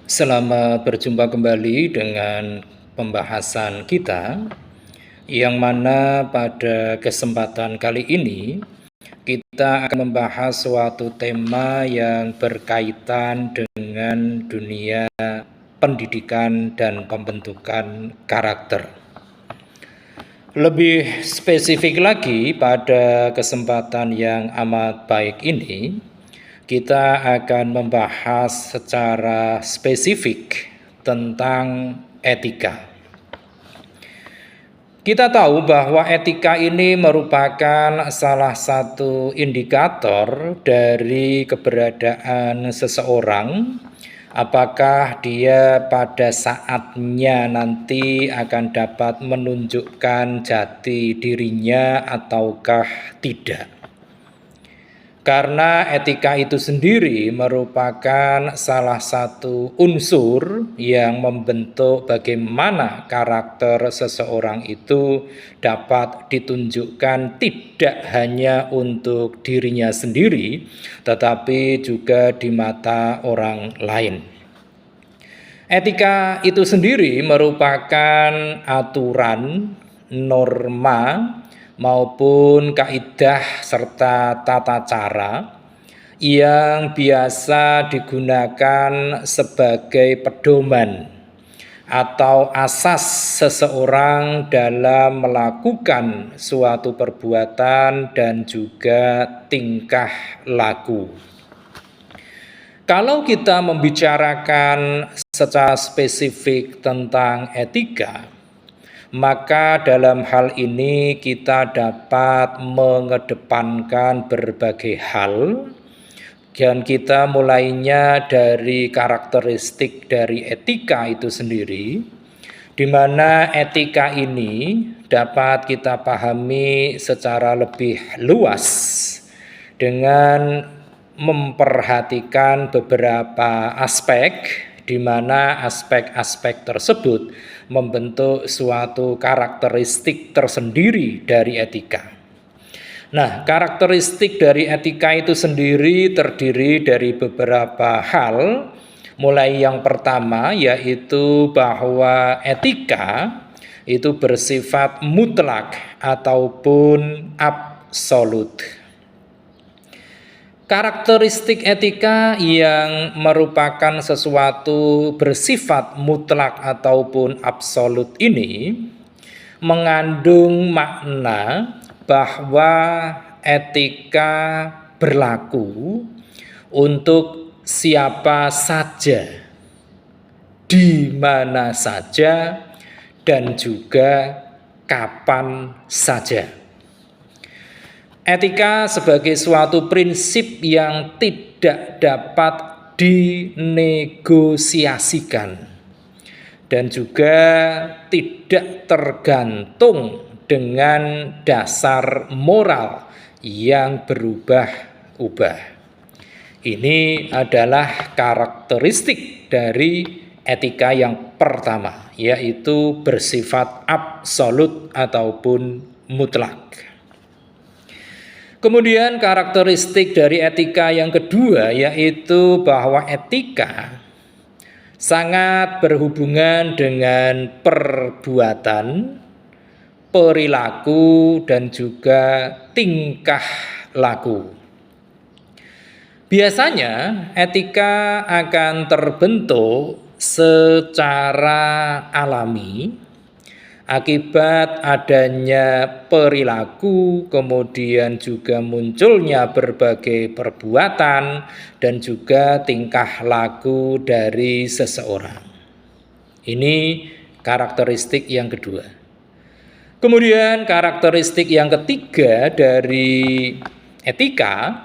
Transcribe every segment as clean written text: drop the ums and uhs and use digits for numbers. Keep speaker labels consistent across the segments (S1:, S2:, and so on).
S1: Selamat berjumpa kembali dengan pembahasan kita, yang mana pada kesempatan kali ini kita akan membahas suatu tema yang berkaitan dengan dunia pendidikan dan pembentukan karakter. Lebih spesifik lagi, pada kesempatan yang amat baik ini kita akan membahas secara spesifik tentang etika. Kita tahu bahwa etika ini merupakan salah satu indikator dari keberadaan seseorang, apakah dia pada saatnya nanti akan dapat menunjukkan jati dirinya ataukah tidak. Karena etika itu sendiri merupakan salah satu unsur yang membentuk bagaimana karakter seseorang itu dapat ditunjukkan tidak hanya untuk dirinya sendiri, tetapi juga di mata orang lain. Etika itu sendiri merupakan aturan, norma, maupun kaidah serta tata cara yang biasa digunakan sebagai pedoman atau asas seseorang dalam melakukan suatu perbuatan dan juga tingkah laku. Kalau kita membicarakan secara spesifik tentang etika, maka dalam hal ini kita dapat mengedepankan berbagai hal, dan kita mulainya dari karakteristik dari etika itu sendiri, di mana etika ini dapat kita pahami secara lebih luas dengan memperhatikan beberapa aspek, di mana aspek-aspek tersebut membentuk suatu karakteristik tersendiri dari etika. Nah, karakteristik dari etika itu sendiri terdiri dari beberapa hal. Mulai yang pertama yaitu bahwa etika itu bersifat mutlak ataupun absolut. Karakteristik etika yang merupakan sesuatu bersifat mutlak ataupun absolut ini mengandung makna bahwa etika berlaku untuk siapa saja, di mana saja, dan juga kapan saja. Etika sebagai suatu prinsip yang tidak dapat dinegosiasikan dan juga tidak tergantung dengan dasar moral yang berubah-ubah. Ini adalah karakteristik dari etika yang pertama, yaitu bersifat absolut ataupun mutlak. Kemudian karakteristik dari etika yang kedua yaitu bahwa etika sangat berhubungan dengan perbuatan, perilaku, dan juga tingkah laku. Biasanya etika akan terbentuk secara alami akibat adanya perilaku, kemudian juga munculnya berbagai perbuatan dan juga tingkah laku dari seseorang. Ini karakteristik yang kedua. Kemudian karakteristik yang ketiga dari etika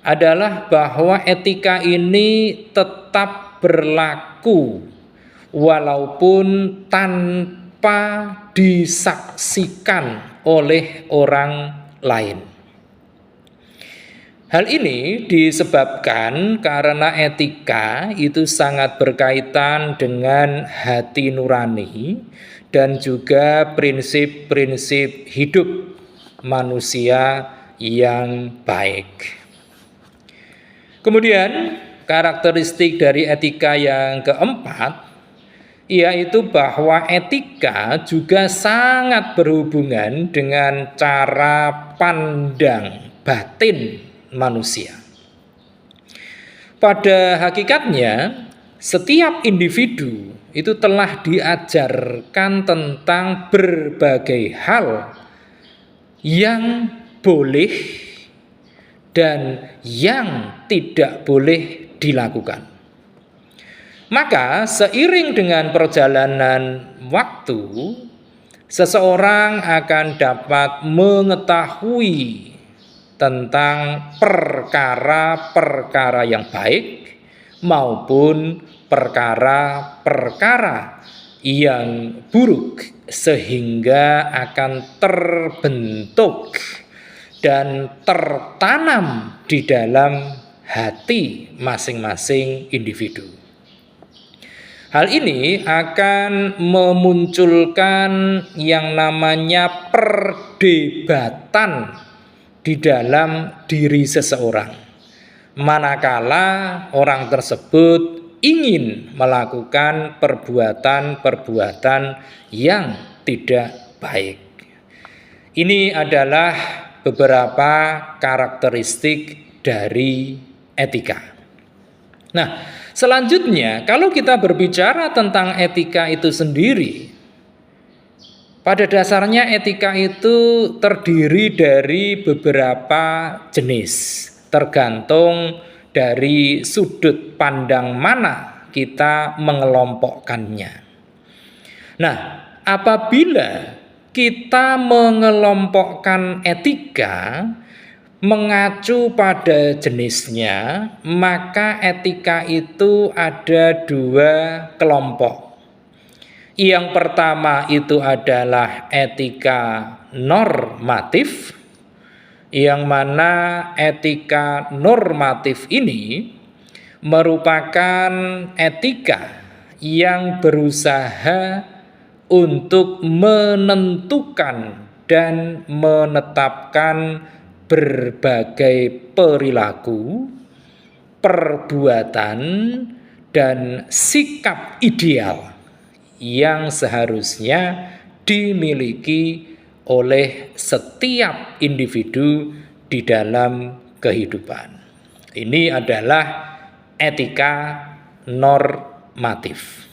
S1: adalah bahwa etika ini tetap berlaku walaupun tanpa disaksikan oleh orang lain. Hal ini disebabkan karena etika itu sangat berkaitan dengan hati nurani dan juga prinsip-prinsip hidup manusia yang baik. Kemudian karakteristik dari etika yang keempat, yaitu bahwa etika juga sangat berhubungan dengan cara pandang batin manusia. Pada hakikatnya, setiap individu itu telah diajarkan tentang berbagai hal yang boleh dan yang tidak boleh dilakukan. Maka seiring dengan perjalanan waktu, seseorang akan dapat mengetahui tentang perkara-perkara yang baik maupun perkara-perkara yang buruk, sehingga akan terbentuk dan tertanam di dalam hati masing-masing individu. Hal ini akan memunculkan yang namanya perdebatan di dalam diri seseorang, manakala orang tersebut ingin melakukan perbuatan-perbuatan yang tidak baik. Ini adalah beberapa karakteristik dari etika. Nah, selanjutnya kalau kita berbicara tentang etika itu sendiri, pada dasarnya etika itu terdiri dari beberapa jenis, tergantung dari sudut pandang mana kita mengelompokkannya. Nah, apabila kita mengelompokkan etika mengacu pada jenisnya, maka etika itu ada dua kelompok. Yang pertama itu adalah etika normatif, yang mana etika normatif ini merupakan etika yang berusaha untuk menentukan dan menetapkan berbagai perilaku, perbuatan, dan sikap ideal yang seharusnya dimiliki oleh setiap individu di dalam kehidupan. Ini adalah etika normatif.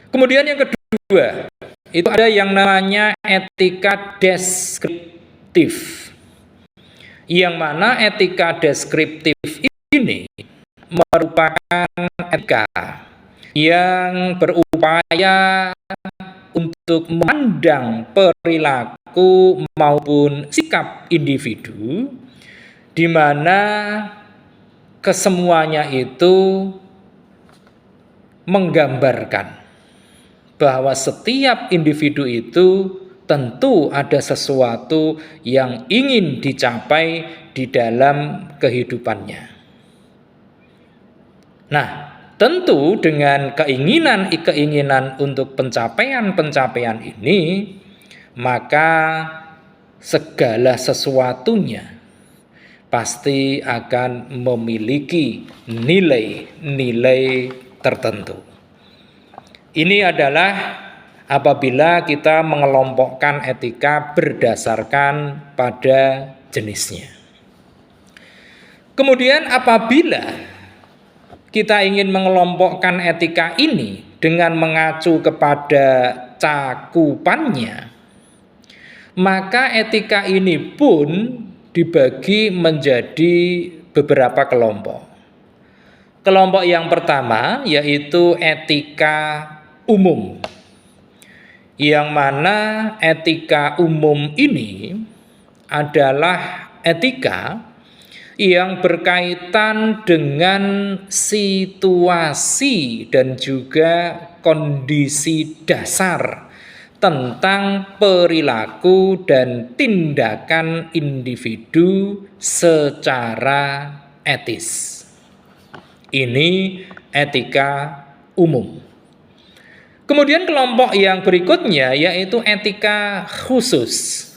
S1: Kemudian yang kedua, itu ada yang namanya etika deskriptif. Yang mana etika deskriptif ini merupakan etika yang berupaya untuk memandang perilaku maupun sikap individu, di mana kesemuanya itu menggambarkan bahwa setiap individu itu tentu ada sesuatu yang ingin dicapai di dalam kehidupannya. Nah, tentu dengan keinginan untuk pencapaian ini, maka segala sesuatunya pasti akan memiliki nilai-nilai tertentu. Ini adalah apabila kita mengelompokkan etika berdasarkan pada jenisnya. Kemudian apabila kita ingin mengelompokkan etika ini dengan mengacu kepada cakupannya, maka etika ini pun dibagi menjadi beberapa kelompok. Kelompok yang pertama yaitu etika umum, yang mana etika umum ini adalah etika yang berkaitan dengan situasi dan juga kondisi dasar tentang perilaku dan tindakan individu secara etis. Ini etika umum. Kemudian kelompok yang berikutnya yaitu etika khusus,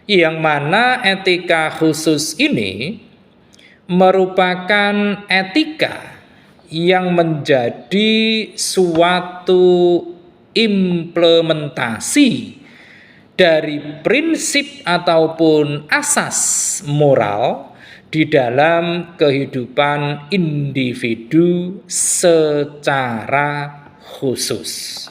S1: yang mana etika khusus ini merupakan etika yang menjadi suatu implementasi dari prinsip ataupun asas moral di dalam kehidupan individu secara khusus.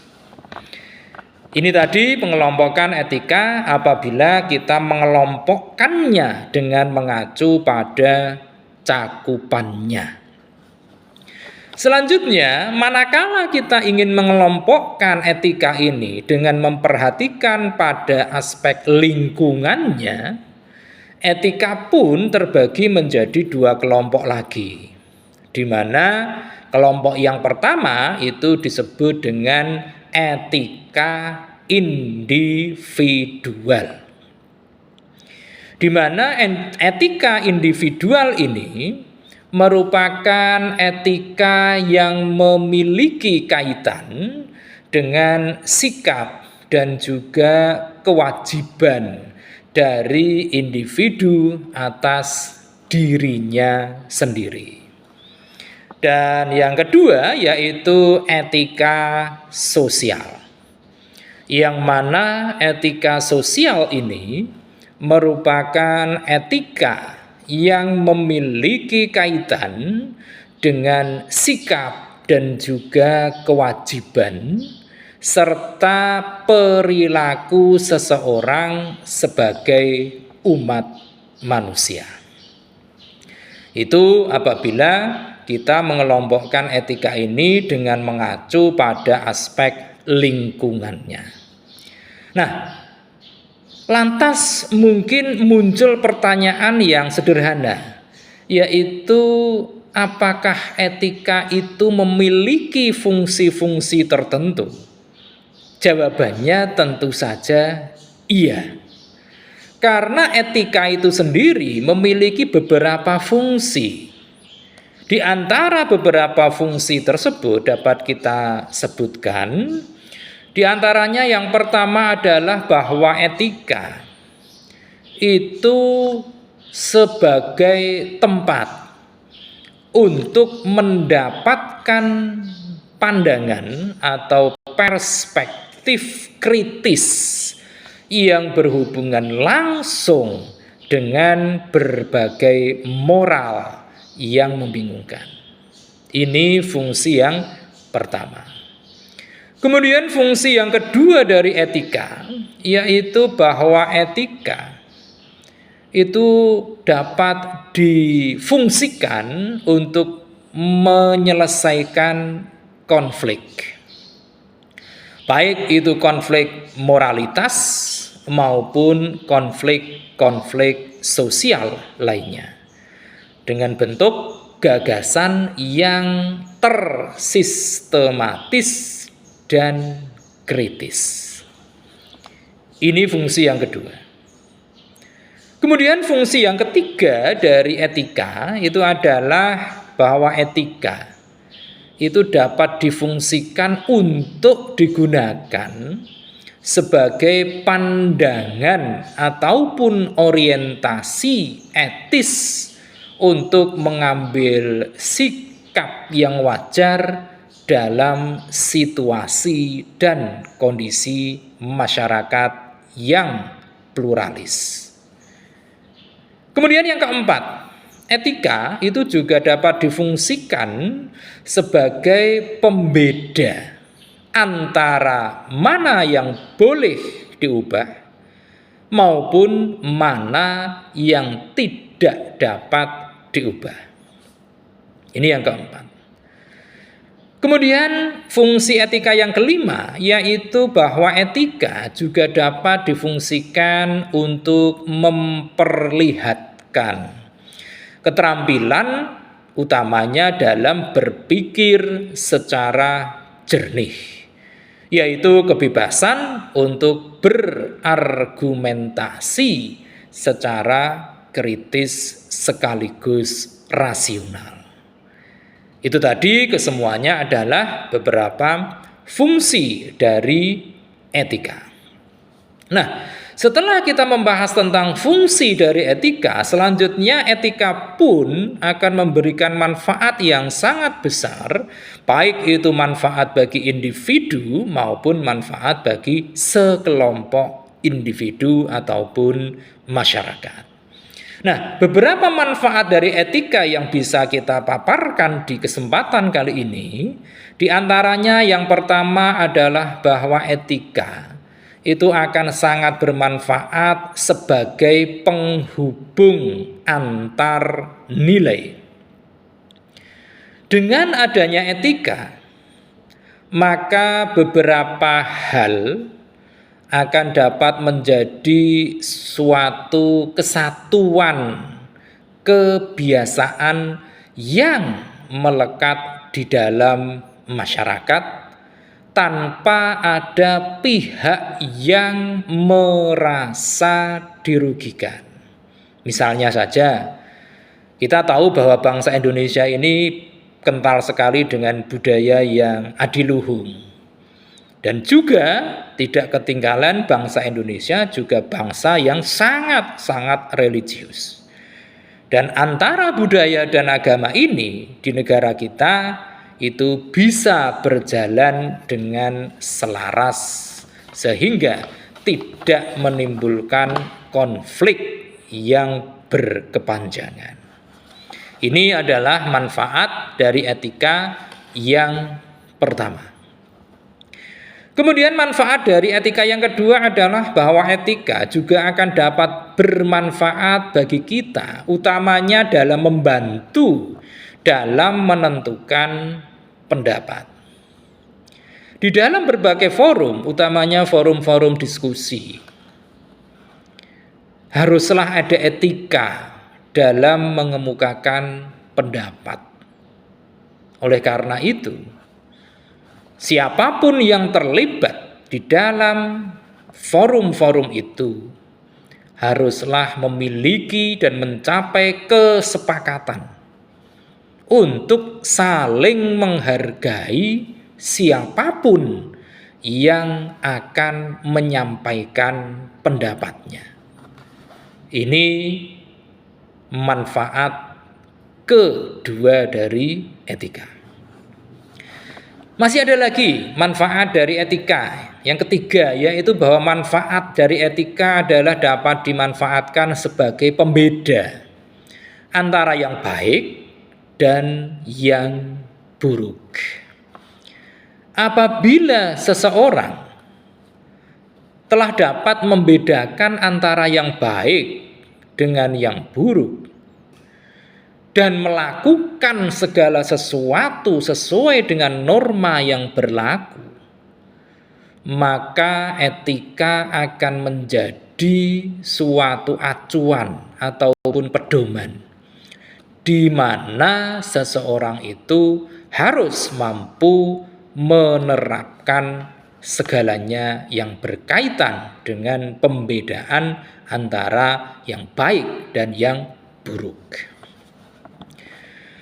S1: Ini tadi pengelompokan etika apabila kita mengelompokkannya dengan mengacu pada cakupannya. Selanjutnya, manakala kita ingin mengelompokkan etika ini dengan memperhatikan pada aspek lingkungannya, etika pun terbagi menjadi dua kelompok lagi, di mana kelompok yang pertama itu disebut dengan etika individual, di mana etika individual ini merupakan etika yang memiliki kaitan dengan sikap dan juga kewajiban dari individu atas dirinya sendiri. Dan yang kedua yaitu etika sosial, yang mana etika sosial ini merupakan etika yang memiliki kaitan dengan sikap dan juga kewajiban serta perilaku seseorang sebagai umat manusia. Itu apabila kita mengelompokkan etika ini dengan mengacu pada aspek lingkungannya. Nah, lantas mungkin muncul pertanyaan yang sederhana, yaitu apakah etika itu memiliki fungsi-fungsi tertentu? Jawabannya tentu saja iya. Karena etika itu sendiri memiliki beberapa fungsi. Di antara beberapa fungsi tersebut dapat kita sebutkan, di antaranya yang pertama adalah bahwa etika itu sebagai tempat untuk mendapatkan pandangan atau perspektif kritis yang berhubungan langsung dengan berbagai moral yang membingungkan. Ini fungsi yang pertama. Kemudian fungsi yang kedua dari etika yaitu bahwa etika itu dapat difungsikan untuk menyelesaikan konflik. Baik itu konflik moralitas maupun konflik sosial lainnya, dengan bentuk gagasan yang tersistematis dan kritis. Ini fungsi yang kedua. Kemudian fungsi yang ketiga dari etika itu adalah bahwa etika itu dapat difungsikan untuk digunakan sebagai pandangan ataupun orientasi etis untuk mengambil sikap yang wajar dalam situasi dan kondisi masyarakat yang pluralis. Kemudian yang keempat, etika itu juga dapat difungsikan sebagai pembeda antara mana yang boleh diubah maupun mana yang tidak dapat diubah. Ini yang keempat. Kemudian fungsi etika yang kelima yaitu bahwa etika juga dapat difungsikan untuk memperlihatkan keterampilan utamanya dalam berpikir secara jernih, yaitu kebebasan untuk berargumentasi secara kritis sekaligus rasional. Itu tadi kesemuanya adalah beberapa fungsi dari etika. Nah, Setelah kita membahas tentang fungsi dari etika, selanjutnya etika pun akan memberikan manfaat yang sangat besar, baik itu manfaat bagi individu maupun manfaat bagi sekelompok individu ataupun masyarakat. Nah, beberapa manfaat dari etika yang bisa kita paparkan di kesempatan kali ini, di antaranya yang pertama adalah bahwa etika itu akan sangat bermanfaat sebagai penghubung antar nilai. Dengan adanya etika, maka beberapa hal akan dapat menjadi suatu kesatuan kebiasaan yang melekat di dalam masyarakat tanpa ada pihak yang merasa dirugikan. Misalnya saja, kita tahu bahwa bangsa Indonesia ini kental sekali dengan budaya yang adiluhung. Dan juga tidak ketinggalan bangsa Indonesia juga bangsa yang sangat-sangat religius. Dan antara budaya dan agama ini di negara kita itu bisa berjalan dengan selaras sehingga tidak menimbulkan konflik yang berkepanjangan. Ini adalah manfaat dari etika yang pertama. Kemudian manfaat dari etika yang kedua adalah bahwa etika juga akan dapat bermanfaat bagi kita, utamanya dalam membantu dalam menentukan pendapat. Di dalam berbagai forum, utamanya forum-forum diskusi, haruslah ada etika dalam mengemukakan pendapat. Oleh karena itu, siapapun yang terlibat di dalam forum-forum itu haruslah memiliki dan mencapai kesepakatan untuk saling menghargai siapapun yang akan menyampaikan pendapatnya. Ini manfaat kedua dari etika. Masih ada lagi manfaat dari etika. Yang ketiga, yaitu bahwa manfaat dari etika adalah dapat dimanfaatkan sebagai pembeda antara yang baik dan yang buruk. Apabila seseorang telah dapat membedakan antara yang baik dengan yang buruk dan melakukan segala sesuatu sesuai dengan norma yang berlaku, maka etika akan menjadi suatu acuan ataupun pedoman di mana seseorang itu harus mampu menerapkan segalanya yang berkaitan dengan pembedaan antara yang baik dan yang buruk.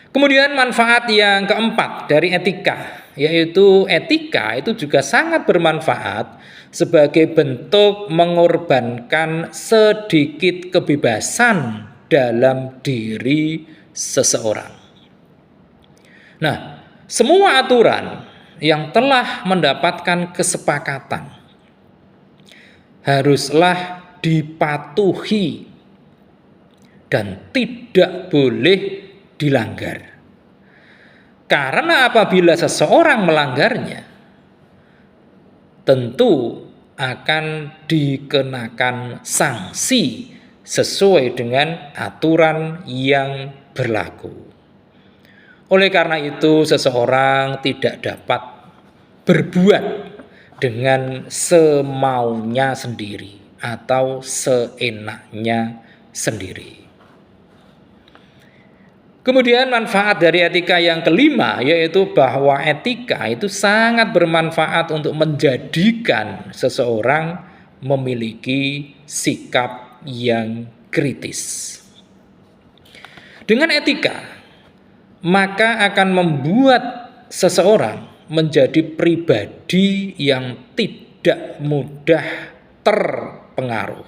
S1: Kemudian manfaat yang keempat dari etika, yaitu etika itu juga sangat bermanfaat sebagai bentuk mengorbankan sedikit kebebasan dalam diri seseorang. Nah, semua aturan yang telah mendapatkan kesepakatan haruslah dipatuhi dan tidak boleh dilanggar. Karena apabila seseorang melanggarnya, tentu akan dikenakan sanksi sesuai dengan aturan yang berlaku. Oleh karena itu, seseorang tidak dapat berbuat dengan semaunya sendiri atau seenaknya sendiri. Kemudian manfaat dari etika yang kelima, yaitu bahwa etika itu sangat bermanfaat untuk menjadikan seseorang memiliki sikap yang kritis. Dengan etika, maka akan membuat seseorang menjadi pribadi yang tidak mudah berpengaruh,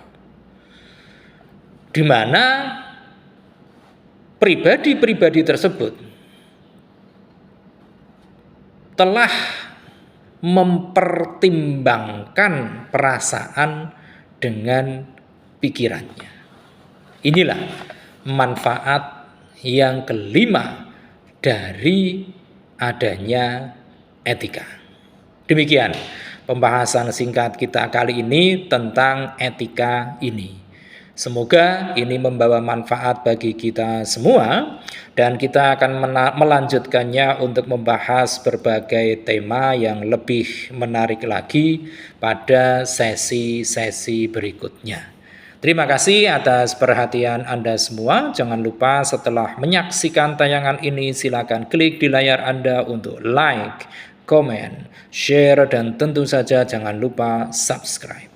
S1: di mana pribadi-pribadi tersebut telah mempertimbangkan perasaan dengan pikirannya. Inilah manfaat yang kelima dari adanya etika. Demikian pembahasan singkat kita kali ini tentang etika ini. Semoga ini membawa manfaat bagi kita semua, dan kita akan melanjutkannya untuk membahas berbagai tema yang lebih menarik lagi pada sesi-sesi berikutnya. Terima kasih atas perhatian Anda semua. Jangan lupa setelah menyaksikan tayangan ini, silakan klik di layar Anda untuk like, komen, share, dan tentu saja jangan lupa subscribe.